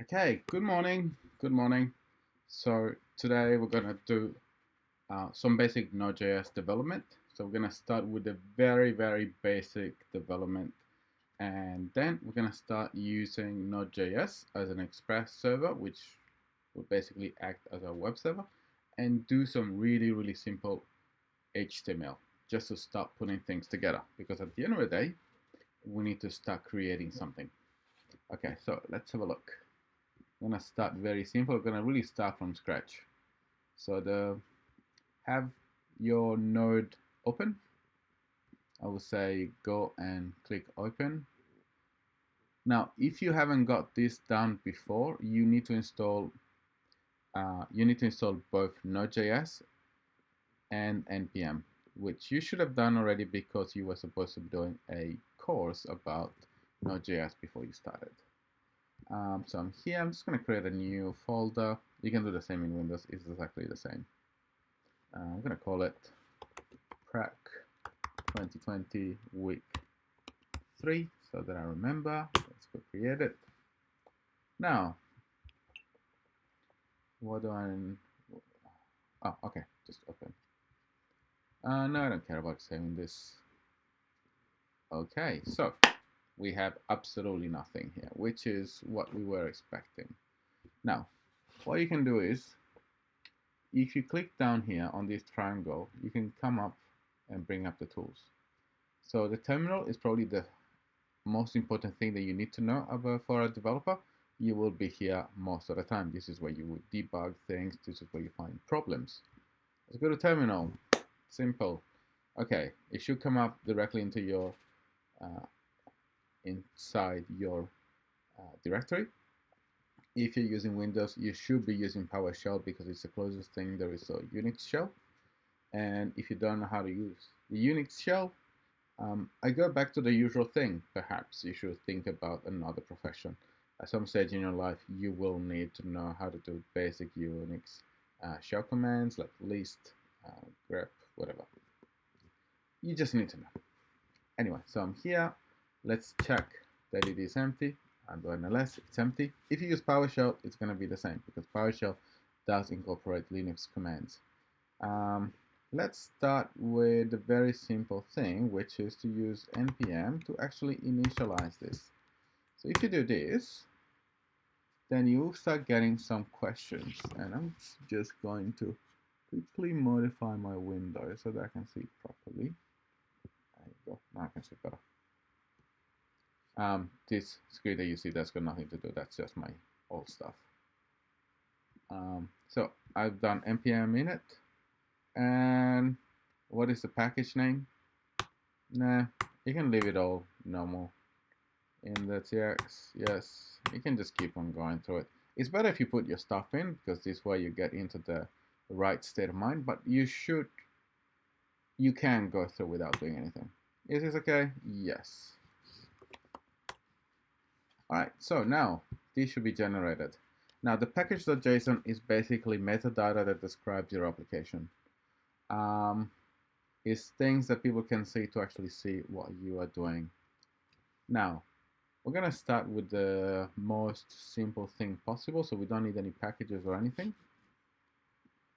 Okay, good morning. Good morning. So today we're gonna do some basic Node.js development. So we're gonna start with the very basic development, and then we're gonna start using Node.js as an Express server, which will basically act as a web server, and do some really simple HTML just to start putting things together. Because at the end of the day, we need to start creating something. Okay, so let's have a look. I'm gonna start very simple. We're gonna really start from scratch. So have your node open. I will say go and click open. Now, if you haven't got this done before, you need to install both Node.js and npm, which you should have done already because you were supposed to be doing a course about Node.js before you started. So I'm here. I'm just going to create a new folder. You can do the same in Windows. It's exactly the same. I'm going to call it Prac 2020 week 3 so that I remember. Let's go create it. Now, what do I... Oh, okay. Just open. No, I don't care about saving this. Okay, so we have absolutely nothing here, which is what we were expecting. Now, what you can do is, if you click down here on this triangle, you can come up and bring up the tools. So the terminal is probably the most important thing that you need to know about for a developer. You will be here most of the time. This is where you would debug things. This is where you find problems. Let's go to terminal. Simple. Okay, it should come up directly into your inside your directory. If you're using Windows, you should be using PowerShell because it's the closest thing there is to a Unix shell. And if you don't know how to use the Unix shell, I go back to the usual thing. Perhaps you should think about another profession. At some stage in your life, you will need to know how to do basic Unix shell commands like list, grep, whatever. You just need to know. Anyway, so I'm here. Let's check that it is empty. And do an ls, it's empty. If you use PowerShell, it's going to be the same because PowerShell does incorporate Linux commands. Let's start with a very simple thing, which is to use npm to actually initialize this. So if you do this, then you will start getting some questions. And I'm just going to quickly modify my window so that I can see it properly. There you go. Now I can see it better. This screen that you see, that's got nothing to do. That's just my old stuff. So I've done npm init. And what is the package name? Nah, you can leave it all normal. In the tx, yes, you can just keep on going through it. It's better if you put your stuff in because this way you get into the right state of mind, but you can go through without doing anything. Is this okay? Yes. Alright, so now this should be generated. Now the package.json is basically metadata that describes your application. Is things that people can see to actually see what you are doing. Now, we're going to start with the most simple thing possible, so we don't need any packages or anything.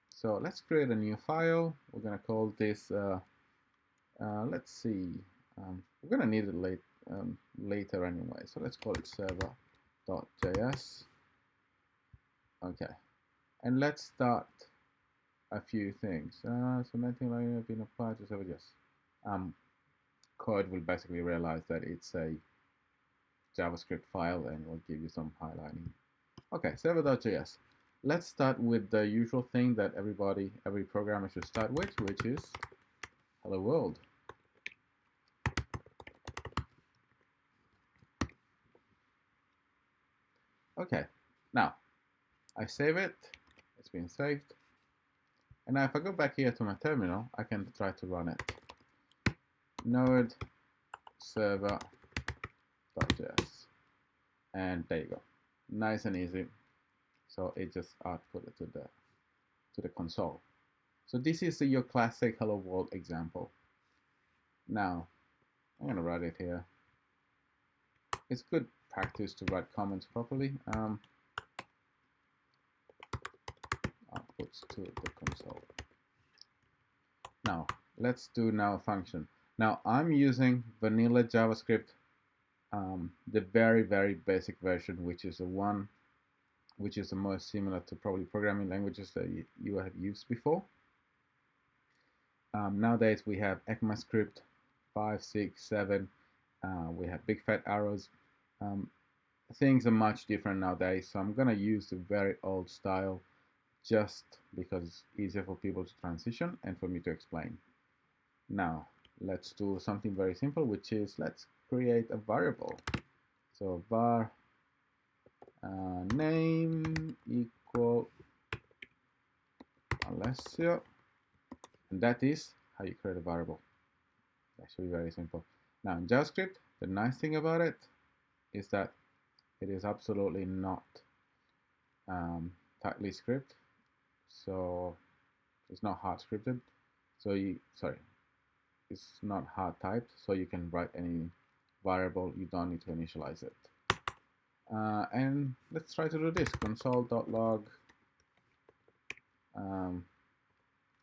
So let's create a new file. We're going to call this, let's see, we're going to need it later anyway, so let's call it server.js. Okay, and let's start a few things. So nothing like have been applied to server, yes. Code will basically realize that it's a JavaScript file and will give you some highlighting. Okay, server.js. Let's start with the usual thing that every programmer should start with, which is hello world. Okay, now I save it. It's been saved. And now if I go back here to my terminal, I can try to run it. Node server.js. And there you go. Nice and easy. So it just output it to the console. So this is your classic hello world example. Now, I'm gonna write it here. It's good practice to write comments properly. outputs to the console. Now let's do now a function. Now I'm using vanilla JavaScript, the very basic version, which is the one which is the most similar to probably programming languages that you have used before. Nowadays we have ECMAScript 5, 6, 7. We have big fat arrows. Things are much different nowadays, so I'm gonna use the very old style just because it's easier for people to transition and for me to explain. Now let's do something very simple, which is let's create a variable. So var name equal Alessio, and that is how you create a variable. That should be very simple. Now in JavaScript, the nice thing about it is that it is absolutely not tightly scripted, so it's not hard scripted. So it's not hard typed, so you can write any variable. You don't need to initialize it. And let's try to do this. Console.log,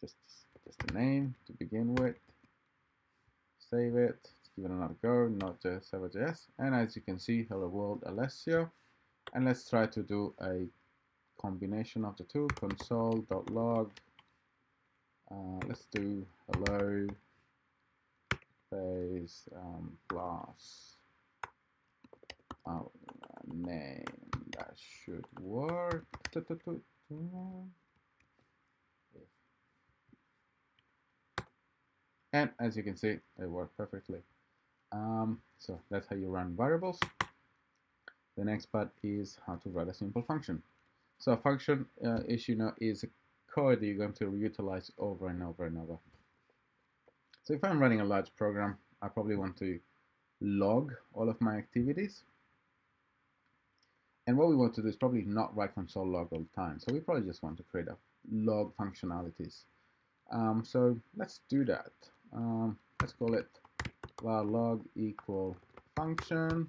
just the name to begin with. Save it. Let's give it another go. NodeJS, server.js, and as you can see, hello world, Alessio. And let's try to do a combination of the two. Console.log. Let's do hello space plus our name. That should work. And as you can see, it worked perfectly. So that's how you run variables. The next part is how to write a simple function. So a function, as you know, is a code that you're going to utilize over and over and over. So if I'm running a large program, I probably want to log all of my activities. And what we want to do is probably not write console log all the time. So we probably just want to create a log functionalities. So let's do that. Let's call it var log equal function.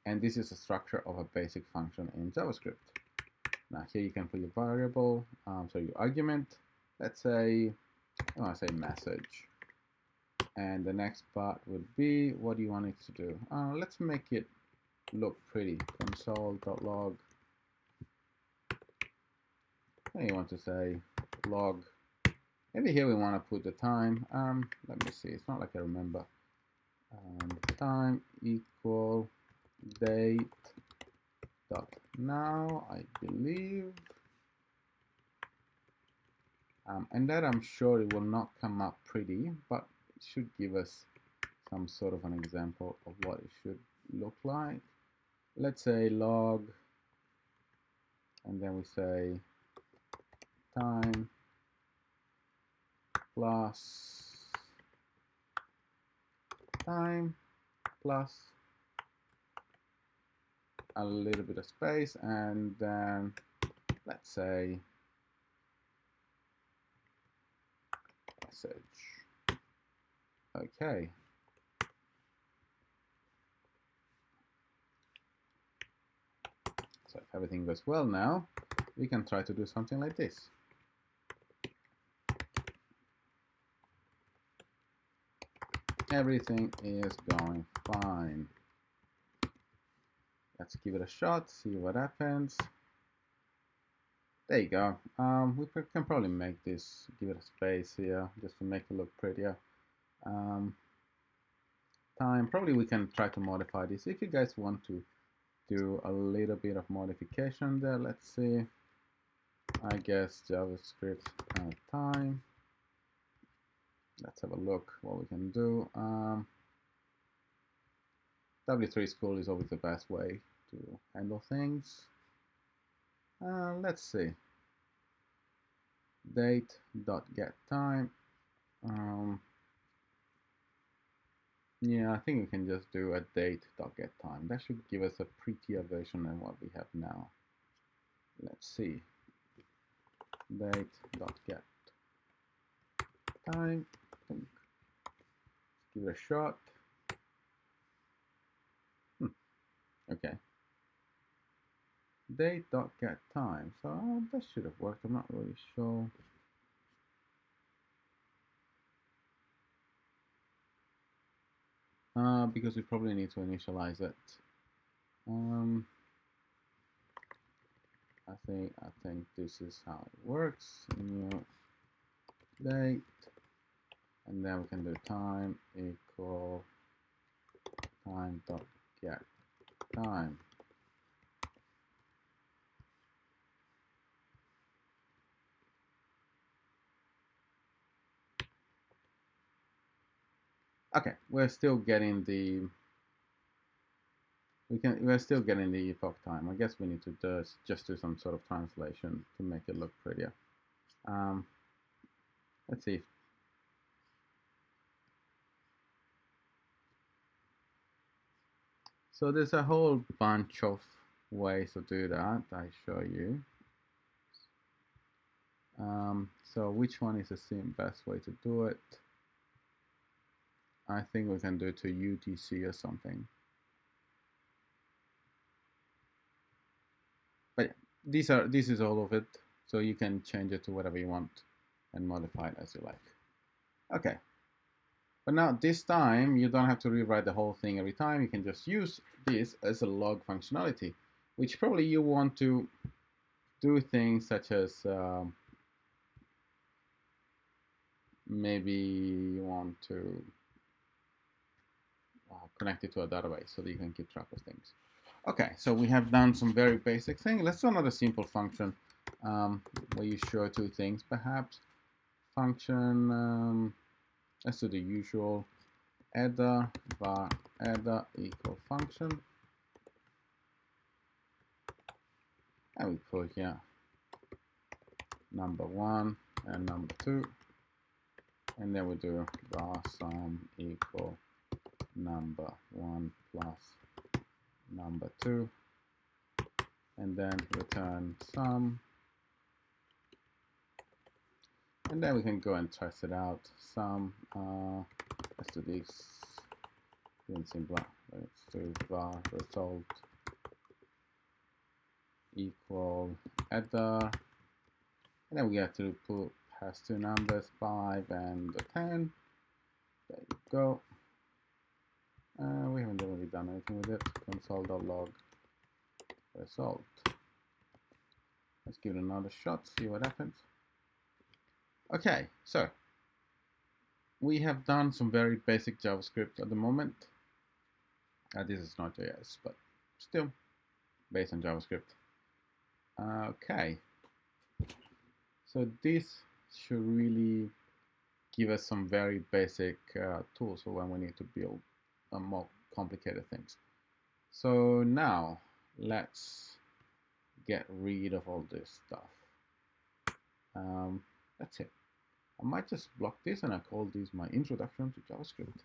And this is the structure of a basic function in JavaScript. Now here you can put your variable, so your argument. Let's say, I want to say message. And the next part would be, what do you want it to do? Let's make it look pretty. Console.log. Then you want to say log. Maybe here we want to put the time. Let me see. It's not like I remember. Time equal date dot now, I believe. And that I'm sure it will not come up pretty, but it should give us some sort of an example of what it should look like. Let's say log, and then we say time plus time plus a little bit of space, and then let's say message. Okay. So if everything goes well now, we can try to do something like this. Everything is going fine. Let's give it a shot, see what happens. There you go. We can probably make this, give it a space here, just to make it look prettier. Time, probably we can try to modify this. If you guys want to do a little bit of modification there, let's see. I guess JavaScript time. Let's have a look what we can do. W3 school is always the best way to handle things. Let's see. Date.getTime. Yeah, I think we can just do a date.getTime. That should give us a prettier version than what we have now. Let's see. Date.getTime. Give it a shot. Okay. date.getTime. So that should have worked. I'm not really sure. Because we probably need to initialize it. I think this is how it works. New date, and then we can do time equal time.getTime. Okay, we're still getting the we're still getting the epoch time. I guess we need to just do some sort of translation to make it look prettier. Let's see. So there's a whole bunch of ways to do that. I show you. So which one is the best way to do it? I think we can do it to UTC or something. But this is all of it, so you can change it to whatever you want and modify it as you like. Okay. But now this time you don't have to rewrite the whole thing every time. You can just use this as a log functionality, which probably you want to do things such as maybe you want to connect it to a database so that you can keep track of things. Okay, so we have done some very basic things. Let's do another simple function where you show two things perhaps. Function, let's do the usual header var header equal function. And we put here number 1 and number 2. And then we do var sum equal number 1 plus number 2. And then return sum. And then we can go and test it out. Sum, let's do this even simpler. Let's do var result equal header. And then we have to pass two numbers, 5 and 10. There you go. We haven't really done anything with it. Console.log result. Let's give it another shot, see what happens. Okay, so we have done some very basic JavaScript at the moment. This is not JS, but still based on JavaScript. Okay, so this should really give us some very basic tools for when we need to build more complicated things. So now let's get rid of all this stuff. That's it. I might just block this and I call this my introduction to JavaScript.